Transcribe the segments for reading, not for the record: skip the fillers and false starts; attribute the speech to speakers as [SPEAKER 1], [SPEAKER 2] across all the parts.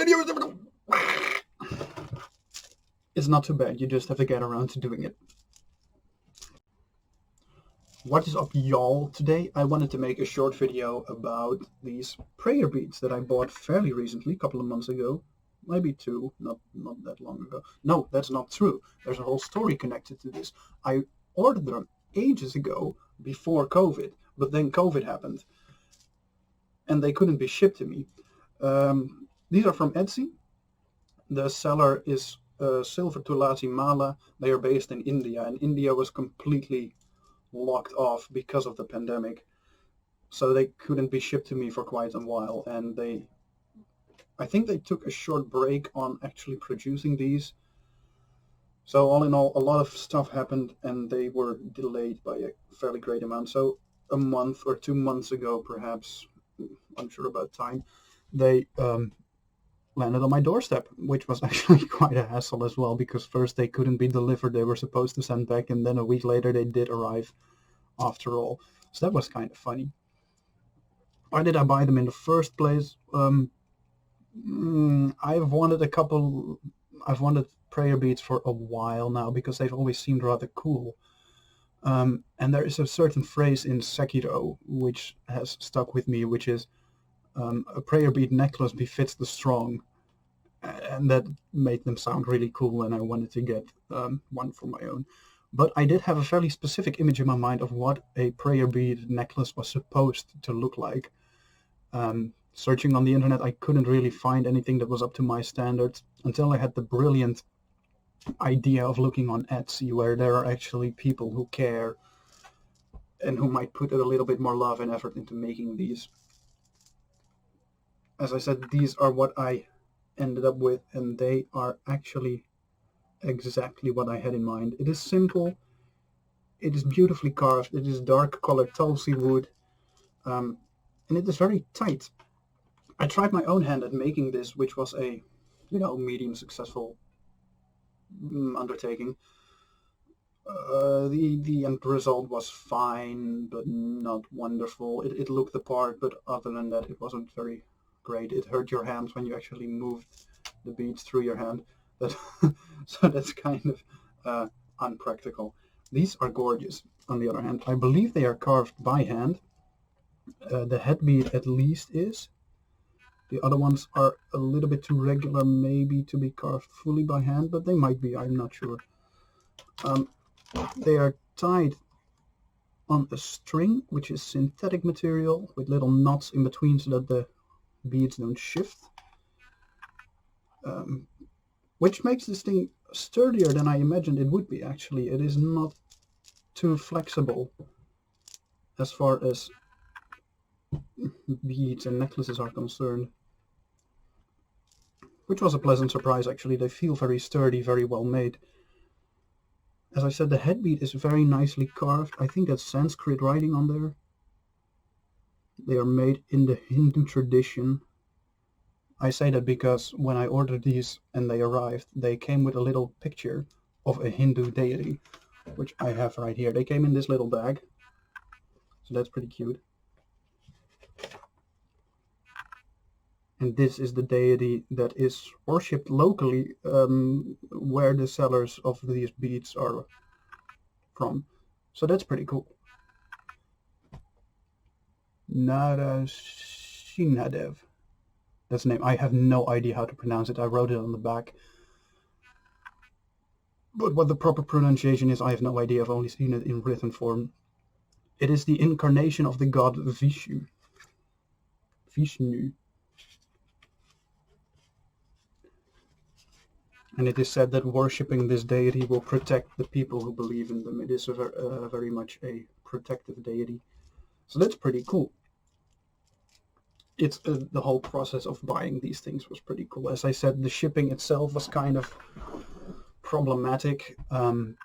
[SPEAKER 1] video. It's not too bad, you just have to get around to doing it. What is up, y'all? Today I wanted to make a short video about these prayer beads that I bought fairly recently, a couple of months ago. Maybe two, not that long ago. No, that's not true. There's a whole story connected to this. I ordered them ages ago, before COVID, but then COVID happened and they couldn't be shipped to me. These are from Etsy. The seller is Silver Tulasi Mala. They are based in India, and India was completely locked off because of the pandemic, so they couldn't be shipped to me for quite a while, and I think they took a short break on actually producing these. So all in all, a lot of stuff happened and they were delayed by a fairly great amount. So a month or 2 months ago, perhaps, unsure about time, they landed on my doorstep, which was actually quite a hassle as well, because first they couldn't be delivered, they were supposed to send back, and then a week later they did arrive after all. So that was kind of funny. Why did I buy them in the first place? I've wanted prayer beads for a while now, because they've always seemed rather cool. And there is a certain phrase in Sekiro which has stuck with me, which is, a prayer bead necklace befits the strong, and that made them sound really cool, and I wanted to get one for my own. But I did have a fairly specific image in my mind of what a prayer bead necklace was supposed to look like. Searching on the internet, I couldn't really find anything that was up to my standards, until I had the brilliant idea of looking on Etsy, where there are actually people who care and who might put a little bit more love and effort into making these. As I said, these are what I ended up with, and they are actually exactly what I had in mind. It is simple, it is beautifully carved, it is dark colored tulsi wood, and it is very tight. I tried my own hand at making this, which was a, medium successful undertaking. The end result was fine, but not wonderful. It looked the part, but other than that, it wasn't very great. It hurt your hands when you actually moved the beads through your hand. So that's kind of unpractical. These are gorgeous, on the other hand. I believe they are carved by hand. The head bead at least is. The other ones are a little bit too regular, maybe to be carved fully by hand, but they might be, I'm not sure. They are tied on a string, which is synthetic material, with little knots in between so that the beads don't shift. Which makes this thing sturdier than I imagined it would be, actually. It is not too flexible as far as beads and necklaces are concerned, which was a pleasant surprise, actually. They feel very sturdy, very well made. As I said, the head bead is very nicely carved. I think that's Sanskrit writing on there. They are made in the Hindu tradition. I say that because when I ordered these and they arrived, they came with a little picture of a Hindu deity, which I have right here. They came in this little bag, so that's pretty cute. And this is the deity that is worshipped locally, where the sellers of these beads are from. So that's pretty cool. Narasimhadev. That's the name. I have no idea how to pronounce it. I wrote it on the back. But what the proper pronunciation is, I have no idea. I've only seen it in written form. It is the incarnation of the god Vishnu. Vishnu. And it is said that worshipping this deity will protect the people who believe in them. It is very much a protective deity. So that's pretty cool. It's the whole process of buying these things was pretty cool. As I said, the shipping itself was kind of problematic, but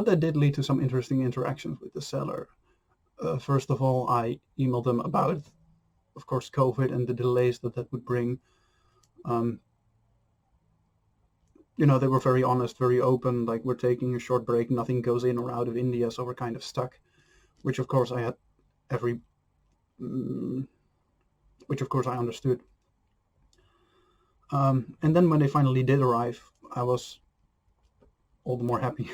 [SPEAKER 1] that did lead to some interesting interactions with the seller. First of all, I emailed them about, of course, COVID and the delays that would bring. They were very honest, very open, like, we're taking a short break, nothing goes in or out of India, so we're kind of stuck, which of course I had which of course I understood. And then when they finally did arrive, I was all the more happy.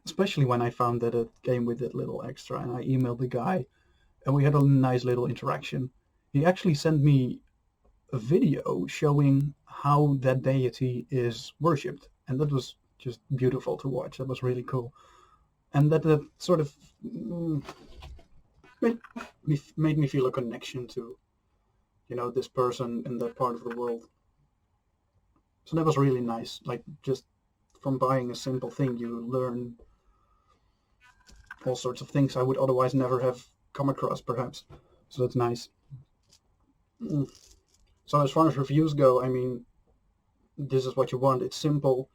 [SPEAKER 1] Especially when I found that it came with that little extra, and I emailed the guy, and we had a nice little interaction. He actually sent me a video showing how that deity is worshipped, and that was just beautiful to watch. That was really cool, and that sort of made me feel a connection to, this person in that part of the world. So that was really nice. Like, just from buying a simple thing, you learn all sorts of things I would otherwise never have come across, perhaps. So that's nice. So as far as reviews go, I mean, this is what you want. It's simple.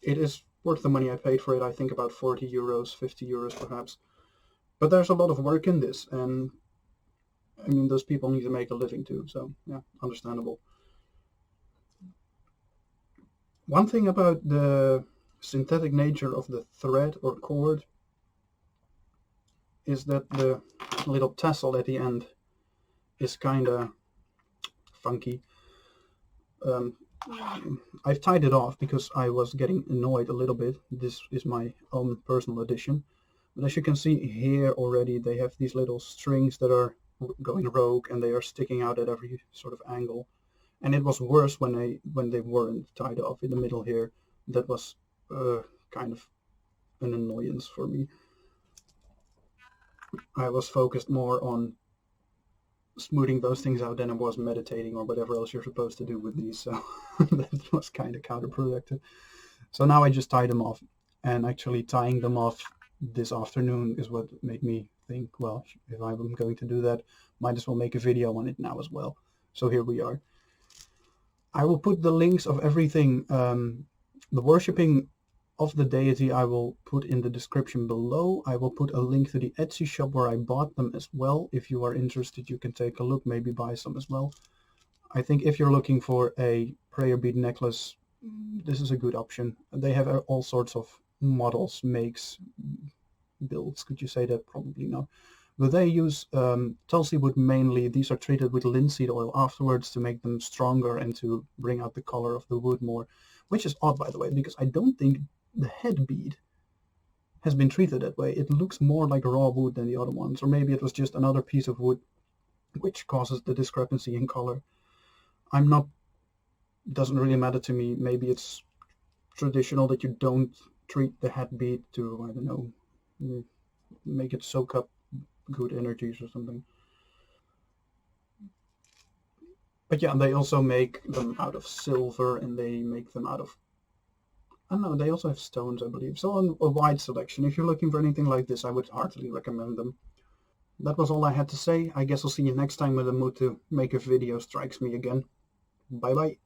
[SPEAKER 1] It is worth the money I paid for it. I think about 40 euros, 50 euros perhaps. But there's a lot of work in this, and I mean, those people need to make a living too, so yeah, understandable. One thing about the synthetic nature of the thread or cord is that the little tassel at the end is kind of funky. I've tied it off because I was getting annoyed a little bit. This is my own personal addition. But as you can see here already, they have these little strings that are going rogue, and they are sticking out at every sort of angle. And it was worse when they weren't tied off in the middle here. That was kind of an annoyance for me. I was focused more on smoothing those things out than I was meditating or whatever else you're supposed to do with these, so that was kind of counterproductive. So now I just tie them off, and actually tying them off this afternoon is what made me think, well, if I'm going to do that, might as well make a video on it now as well. So here we are. I will put the links of everything, the worshipping of the deity I will put in the description below. I will put a link to the Etsy shop where I bought them as well. If you are interested, you can take a look, maybe buy some as well. I think if you're looking for a prayer bead necklace, this is a good option. They have all sorts of models, makes, builds. Could you say that? Probably not. But they use tulsi wood mainly. These are treated with linseed oil afterwards to make them stronger and to bring out the color of the wood more, which is odd, by the way, because I don't think the head bead has been treated that way. It looks more like raw wood than the other ones, or maybe it was just another piece of wood which causes the discrepancy in color. Doesn't really matter to me. Maybe it's traditional that you don't treat the head bead to, I don't know, make it soak up good energies or something. But yeah, they also make them out of silver, and they make them out of, I don't know, they also have stones, I believe. So a wide selection. If you're looking for anything like this, I would heartily recommend them. That was all I had to say. I guess I'll see you next time when the mood to make a video strikes me again. Bye bye.